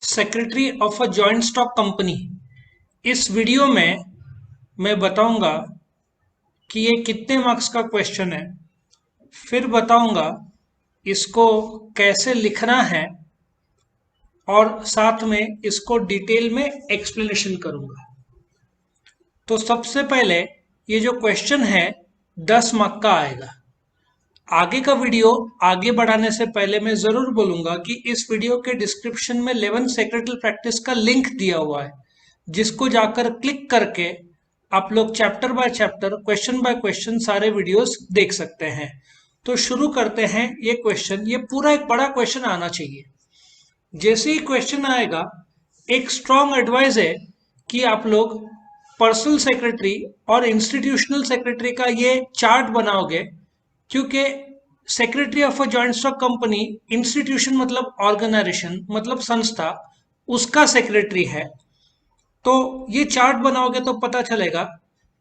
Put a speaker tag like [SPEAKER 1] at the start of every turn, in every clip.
[SPEAKER 1] Secretary of a joint stock company. इस video में मैं बताऊंगा कि ये कितने मार्क्स का क्वेश्चन है, फिर बताऊंगा इसको कैसे लिखना है और साथ में इसको डिटेल में एक्सप्लेनेशन करूंगा। तो सबसे पहले ये जो क्वेश्चन है 10 मार्क का आएगा। आगे का वीडियो आगे बढ़ाने से पहले मैं जरूर बोलूंगा कि इस वीडियो के डिस्क्रिप्शन में 11 सेक्रेटरी प्रैक्टिस का लिंक दिया हुआ है, जिसको जाकर क्लिक करके आप लोग chapter by chapter, question by question सारे वीडियोस देख सकते हैं। तो शुरू करते हैं। ये क्वेश्चन, ये पूरा एक बड़ा क्वेश्चन आना चाहिए। जैसे ही क्वेश्चन आएगा, एक स्ट्रॉन्ग एडवाइस है कि आप लोग पर्सनल सेक्रेटरी और इंस्टीट्यूशनल सेक्रेटरी का ये चार्ट बनाओगे, क्योंकि secretary of a joint stock company, institution मतलब ऑर्गेनाइजेशन मतलब संस्था, उसका सेक्रेटरी है। तो ये चार्ट बनाओगे तो पता चलेगा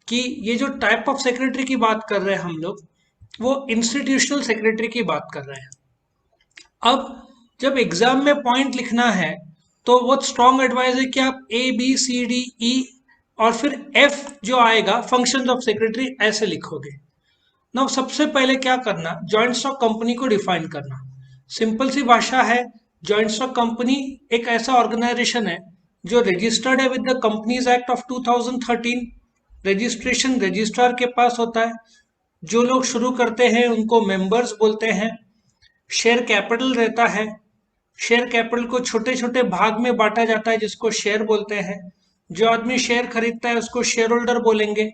[SPEAKER 1] कि ये जो टाइप ऑफ सेक्रेटरी की बात कर रहे हैं हम लोग, वो इंस्टीट्यूशनल सेक्रेटरी की बात कर रहे हैं। अब जब एग्जाम में पॉइंट लिखना है तो वो स्ट्रॉन्ग एडवाइस है कि आप A B C D E और फिर एफ जो आएगा फंक्शंस ऑफ सेक्रेटरी ऐसे लिखोगे। ना सबसे पहले क्या करना, जॉइंट स्टॉक कंपनी को डिफाइन करना। सिंपल सी भाषा है, जॉइंट स्टॉक कंपनी एक ऐसा ऑर्गेनाइजेशन है जो रजिस्टर्ड है with the companies act of 2013। Registration registrar के पास होता है। जो लोग शुरू करते हैं उनको मेंबर्स बोलते हैं। शेयर कैपिटल रहता है। शेयर कैपिटल को छोटे छोटे भाग में बांटा जाता है, जिसको शेयर बोलते हैं। जो आदमी शेयर खरीदता है उसको शेयर होल्डर बोलेंगे।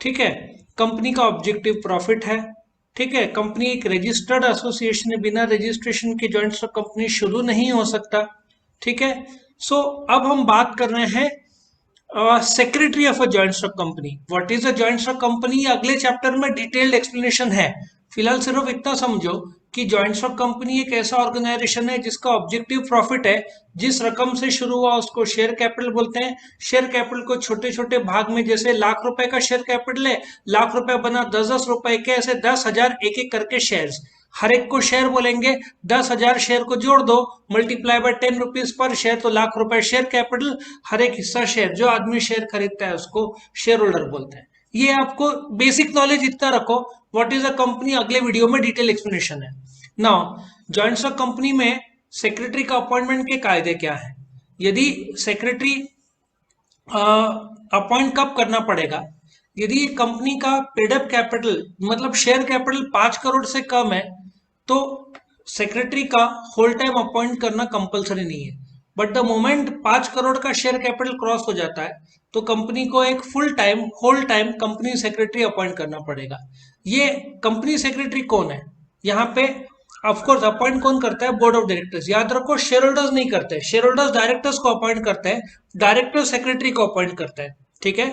[SPEAKER 1] ठीक है। कंपनी का ऑब्जेक्टिव प्रॉफिट है। ठीक है। कंपनी एक रजिस्टर्ड एसोसिएशन है, बिना रजिस्ट्रेशन के जॉइंट स्टॉक कंपनी शुरू नहीं हो सकता। ठीक है। सो अब हम बात कर रहे हैं secretary of a joint stock company. What is a joint stock company, अगले चैप्टर में डिटेल्ड एक्सप्लेनेशन है। फिलहाल सिर्फ इतना समझो कि जॉइंट स्टॉक कंपनी एक ऐसा ऑर्गेनाइजेशन है जिसका ऑब्जेक्टिव प्रॉफिट है। जिस रकम से शुरू हुआ उसको शेयर कैपिटल बोलते हैं। शेयर कैपिटल को छोटे छोटे भाग में, जैसे लाख रुपए का शेयर कैपिटल है, लाख रुपए बना 10-10 रुपए के, ऐसे 10,000 एक एक करके शेयर्स, हर एक को शेयर बोलेंगे। 10,000 शेयर को जोड़ दो, multiply by 10 rupees per share, तो लाख रुपए शेयर कैपिटल। हर एक हिस्सा शेयर, जो आदमी शेयर खरीदता है उसको शेयर होल्डर बोलते हैं। ये आपको बेसिक नॉलेज इतना रखो। व्हाट इज अ कंपनी अगले वीडियो में डिटेल एक्सप्लेनेशन है। नाउ, जॉइंट स्टॉक कंपनी में सेक्रेटरी का अपॉइंटमेंट के कायदे क्या है। यदि सेक्रेटरी अपॉइंट कब करना पड़ेगा, यदि कंपनी का पेडअप कैपिटल मतलब शेयर कैपिटल 5 करोड़ से कम है, तो सेक्रेटरी का होल टाइम अपॉइंट करना कंपलसरी नहीं है। बट द मोमेंट 5 करोड़ का शेयर कैपिटल क्रॉस हो जाता है, तो कंपनी को एक full time whole time company secretary appoint करना पड़ेगा। ये कंपनी सेक्रेटरी कौन है यहाँ पे, ऑफकोर्स अपॉइंट कौन करता है, बोर्ड ऑफ डायरेक्टर्स। याद रखो, शेयर होल्डर्स नहीं करते, शेयर होल्डर्स डायरेक्टर्स को अपॉइंट करते हैं, डायरेक्टर सेक्रेटरी को अपॉइंट करता है। ठीक है।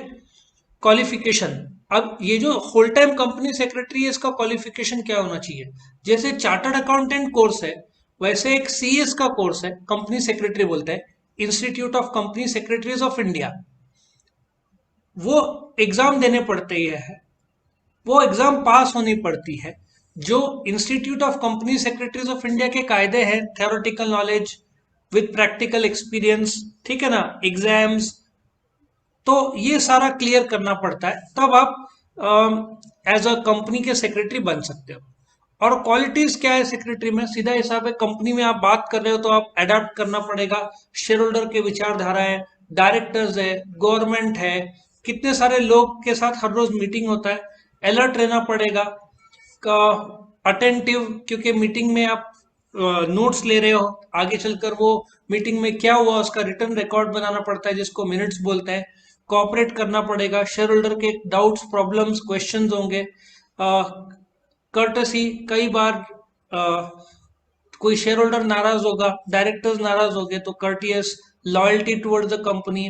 [SPEAKER 1] क्वालिफिकेशन, अब ये जो होल टाइम कंपनी सेक्रेटरी है, इसका क्वालिफिकेशन क्या होना चाहिए। जैसे चार्टर्ड अकाउंटेंट कोर्स है, वैसे एक सीएस का कोर्स है, कंपनी सेक्रेटरी बोलते हैं, institute of company secretaries of India. वो एग्जाम देने पड़ते हैं, वो एग्जाम पास होनी पड़ती है। जो institute of company secretaries of India के कायदे हैं, theoretical knowledge with practical experience, ठीक है ना, एग्जाम्स, तो ये सारा क्लियर करना पड़ता है, तब आप एज अ कंपनी के सेक्रेटरी बन सकते हो। और क्वालिटीज क्या है सेक्रेटरी में, सीधा हिसाब है, कंपनी में आप बात कर रहे हो तो आप अडेप्ट करना पड़ेगा शेयर होल्डर के विचारधारा है, डायरेक्टर्स है, गवर्नमेंट है, कितने सारे लोग के साथ हर रोज मीटिंग होता है, अलर्ट रहना पड़ेगा, अटेंटिव, क्योंकि मीटिंग में आप नोट्स ले रहे हो, आगे चलकर वो मीटिंग में क्या हुआ उसका रिटर्न रिकॉर्ड बनाना पड़ता है, जिसको मिनट्स बोलते हैं। कोऑपरेट करना पड़ेगा, शेयर होल्डर के डाउट्स, प्रॉब्लम्स, क्वेश्चंस होंगे। कर्टसी, कई बार कोई शेयर होल्डर नाराज होगा, डायरेक्टर्स नाराज हो गए, तो courteous, loyalty towards the company,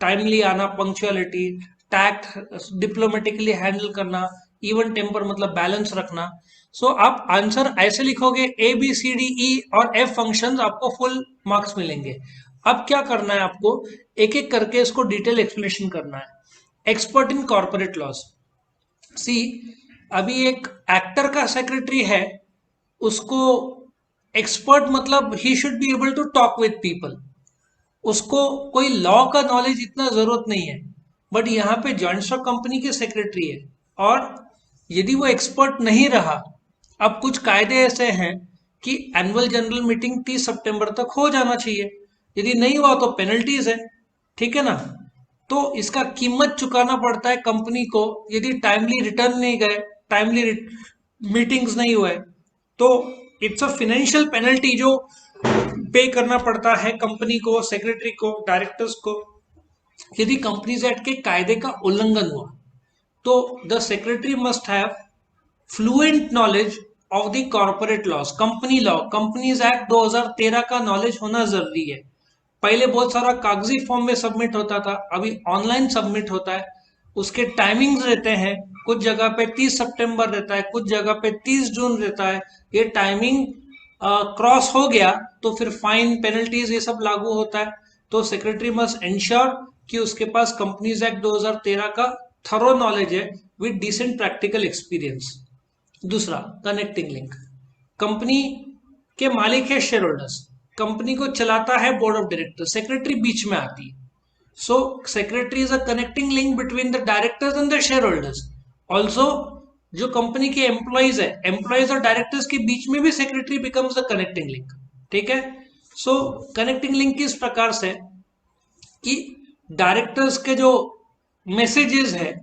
[SPEAKER 1] timely आना, पंक्चुअलिटी, टैक्ट, डिप्लोमेटिकली हैंडल करना, इवन टेम्पर मतलब बैलेंस रखना। सो आप आंसर ऐसे लिखोगे, A B C D E और एफ फंक्शंस, आपको फुल मार्क्स मिलेंगे। अब क्या करना है आपको, एक एक करके इसको डिटेल एक्सप्लेनेशन करना है। Expert in corporate laws, see, अभी एक एक्टर का सेक्रेटरी है, उसको एक्सपर्ट मतलब ही should be able to talk with people. उसको कोई लॉ का नॉलेज इतना जरूरत नहीं है, बट यहाँ पे जॉइंट स्टॉक कंपनी के सेक्रेटरी है, और यदि वो एक्सपर्ट नहीं रहा, अब कुछ कायदे ऐसे हैं कि एनुअल जनरल मीटिंग 30 सितंबर तक हो जाना चाहिए, यदि नहीं हुआ तो पेनल्टीज है, ठीक है ना। तो इसका कीमत चुकाना पड़ता है कंपनी को, यदि टाइमली रिटर्न नहीं गए, टाइमली मीटिंग्स नहीं हुए, तो इट्स अ फाइनेंशियल पेनल्टी जो पे करना पड़ता है कंपनी को, सेक्रेटरी को, डायरेक्टर्स को, यदि कंपनीज एक्ट के कायदे का उल्लंघन हुआ। तो the secretary must have fluent knowledge of the corporate laws, company law, companies act 2013 का नॉलेज होना जरूरी है। पहले बहुत सारा कागजी फॉर्म में सबमिट होता था, अभी ऑनलाइन सबमिट होता है। उसके टाइमिंग्स रहते हैं, कुछ जगह पे 30 सितंबर रहता है, कुछ जगह पे 30 जून रहता है। ये टाइमिंग क्रॉस हो गया तो फिर फाइन, पेनल्टीज ये सब लागू होता है। तो सेक्रेटरी मस्ट इंश्योर कि उसके पास कंपनीज एक्ट 2013 का थरो नॉलेज है विद डिसेंट प्रैक्टिकल एक्सपीरियंस। दूसरा, कनेक्टिंग लिंक। कंपनी के मालिक है शेयर होल्डर्स, कंपनी को चलाता है बोर्ड ऑफ डायरेक्टर, सेक्रेटरी बीच में आती है। So secretary is a connecting link between the directors and the shareholders. Also जो कंपनी के एम्प्लॉइज है, एम्प्लॉइज और डायरेक्टर्स के बीच में भी secretary becomes the connecting link, ठीक है। सो कनेक्टिंग लिंक किस प्रकार से कि डायरेक्टर्स के जो मैसेजेस है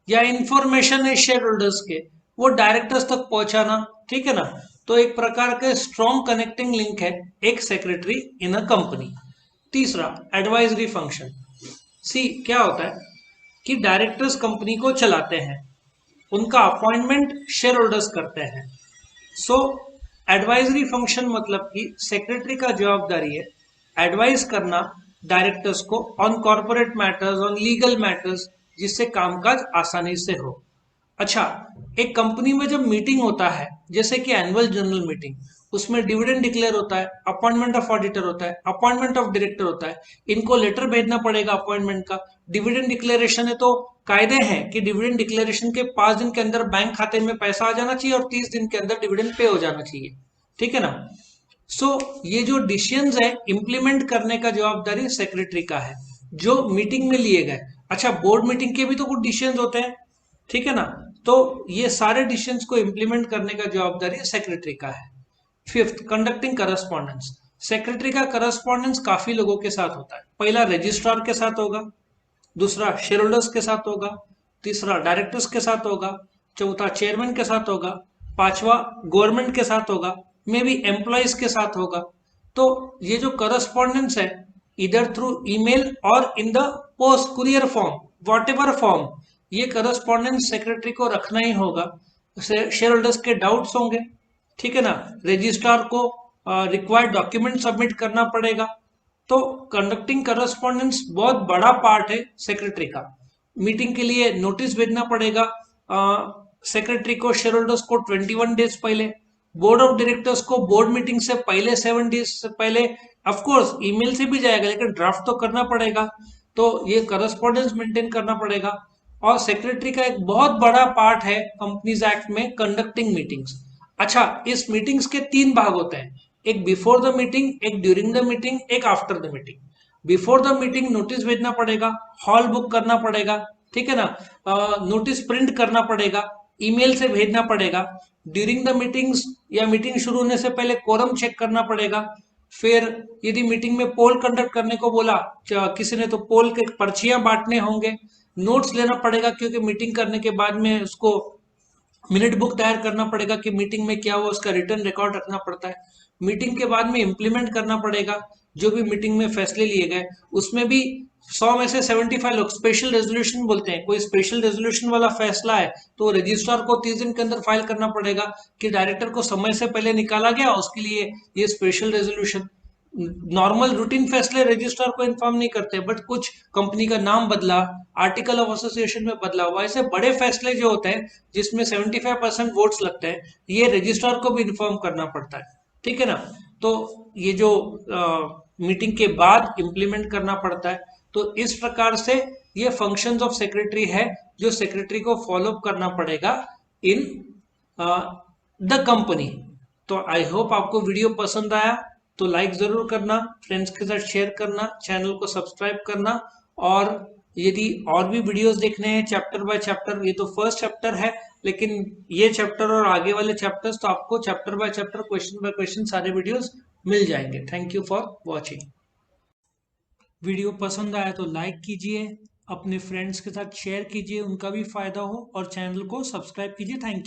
[SPEAKER 1] या इंफॉर्मेशन है शेयर होल्डर्स के, वो डायरेक्टर्स तक पहुंचाना, ठीक है ना। तो एक प्रकार के स्ट्रॉन्ग कनेक्टिंग लिंक है एक सेक्रेटरी इन अ कंपनी। तीसरा, एडवाइजरी फंक्शन। सी क्या होता है कि डायरेक्टर्स कंपनी को चलाते हैं, उनका अपॉइंटमेंट शेयर होल्डर्स करते हैं। सो एडवाइजरी फंक्शन मतलब कि सेक्रेटरी का जवाबदारी है एडवाइस करना डायरेक्टर्स को on corporate matters, on legal matters, जिससे कामकाज आसानी से हो। अच्छा, एक कंपनी में जब मीटिंग होता है, जैसे कि एनुअल जनरल मीटिंग, उसमें डिविडेंड डिक्लेयर होता है, अपॉइंटमेंट ऑफ ऑडिटर होता है, अपॉइंटमेंट ऑफ डायरेक्टर होता है, इनको लेटर भेजना पड़ेगा अपॉइंटमेंट का। डिविडेंड डिक्लेरेशन है तो कायदे हैं कि डिविडेंड डिक्लेरेशन के 5 दिन के अंदर बैंक खाते में पैसा आ जाना चाहिए और 30 दिन के अंदर डिविडेंड पे हो जाना चाहिए, ठीक है ना। सो ये जो डिसीजंस है इंप्लीमेंट करने का जवाबदारी सेक्रेटरी का है, जो मीटिंग में लिए गए। अच्छा, बोर्ड मीटिंग के भी तो कुछ डिसीजंस होते हैं, ठीक है ना। तो ये सारे डिसीजंस को इंप्लीमेंट करने का जवाबदारी सेक्रेटरी का है। Fifth, conducting correspondence. सेक्रेटरी का करस्पॉन्डेंस काफी लोगों के साथ होता है। पहला रजिस्ट्रार के साथ होगा, दूसरा शेयर होल्डर्स के साथ होगा, तीसरा डायरेक्टर्स के साथ होगा, चौथा चेयरमैन के साथ होगा, पांचवा गवर्नमेंट के साथ होगा, मे बी एम्प्लॉयज के साथ होगा। तो ये जो करस्पॉन्डेंस है, इधर थ्रू ईमेल और in the post courier form, what ever form, ये करस्पॉन्डेंस सेक्रेटरी को रखना ही होगा। शेयर होल्डर्स के डाउट्स होंगे, ठीक है ना, रजिस्ट्रार को रिक्वायर्ड डॉक्यूमेंट सबमिट करना पड़ेगा। तो कंडक्टिंग करस्पॉन्डेंस बहुत बड़ा पार्ट है सेक्रेटरी का। मीटिंग के लिए नोटिस भेजना पड़ेगा सेक्रेटरी को, शेयर होल्डर्स को 21 डेज पहले, बोर्ड ऑफ डायरेक्टर्स को बोर्ड मीटिंग से पहले 7 डेज से पहले। ऑफ कोर्स ईमेल से भी जाएगा, लेकिन ड्राफ्ट तो करना पड़ेगा। तो ये करस्पॉन्डेंस मेंटेन करना पड़ेगा। और सेक्रेटरी का एक बहुत बड़ा पार्ट है कंपनीज एक्ट में कंडक्टिंग मीटिंग्स। अच्छा, इस मीटिंग्स के 3 भाग होते हैं, एक बिफोर द मीटिंग, एक ड्यूरिंग द मीटिंग, एक after the meeting. Before the meeting notice भेजना पड़ेगा, हॉल बुक करना पड़ेगा, ठीक है ना, नोटिस प्रिंट करना पड़ेगा, ईमेल से भेजना पड़ेगा। ड्यूरिंग द मीटिंग्स या मीटिंग शुरू होने से पहले कोरम चेक करना पड़ेगा। फिर यदि मीटिंग में पोल कंडक्ट करने को बोला किसी ने, तो पोल के पर्चियां बांटने होंगे, नोट्स लेना पड़ेगा, क्योंकि मीटिंग करने के बाद में उसको मिनट बुक तैयार करना पड़ेगा कि मीटिंग में क्या हुआ, उसका रिटर्न रिकॉर्ड रखना पड़ता है। मीटिंग के बाद में इम्प्लीमेंट करना पड़ेगा जो भी मीटिंग में फैसले लिए गए। उसमें भी 100 में से 75 लोग स्पेशल रेजोल्यूशन बोलते हैं, कोई स्पेशल रेजोल्यूशन वाला फैसला है तो रजिस्ट्रार को 30 दिन के अंदर फाइल करना पड़ेगा कि डायरेक्टर को समय से पहले निकाला गया, उसके लिए ये स्पेशल रेजोल्यूशन। नॉर्मल रूटीन फैसले रजिस्ट्रार को इन्फॉर्म नहीं करते, बट कुछ कंपनी का नाम बदला, आर्टिकल ऑफ एसोसिएशन में बदला हुआ, ऐसे बड़े फैसले जो होते हैं जिसमें 75% वोट्स लगते हैं, ये रजिस्ट्रार को भी इन्फॉर्म करना पड़ता है, ठीक है ना। तो ये जो मीटिंग के बाद इंप्लीमेंट करना पड़ता है। तो इस प्रकार से ये फंक्शंस ऑफ सेक्रेटरी है जो सेक्रेटरी को फॉलो करना पड़ेगा इन द कंपनी। तो आई होप आपको वीडियो पसंद आया। तो लाइक ज़रूर करना, फ्रेंड्स के साथ शेयर करना, चैनल को सब्सक्राइब करना। और यदि और भी वीडियोस देखने हैं चैप्टर बाय चैप्टर, ये तो फर्स्ट चैप्टर है, लेकिन ये चैप्टर और आगे वाले चैप्टर्स तो आपको chapter by chapter, question by question सारे वीडियोस मिल जाएंगे। Thank you for watching. Video पसंद आया तो लाइक कीजिए, अपने फ्रेंड्स के साथ शेयर कीजिए, उनका भी फायदा हो, और चैनल को सब्सक्राइब कीजिए। Thank you.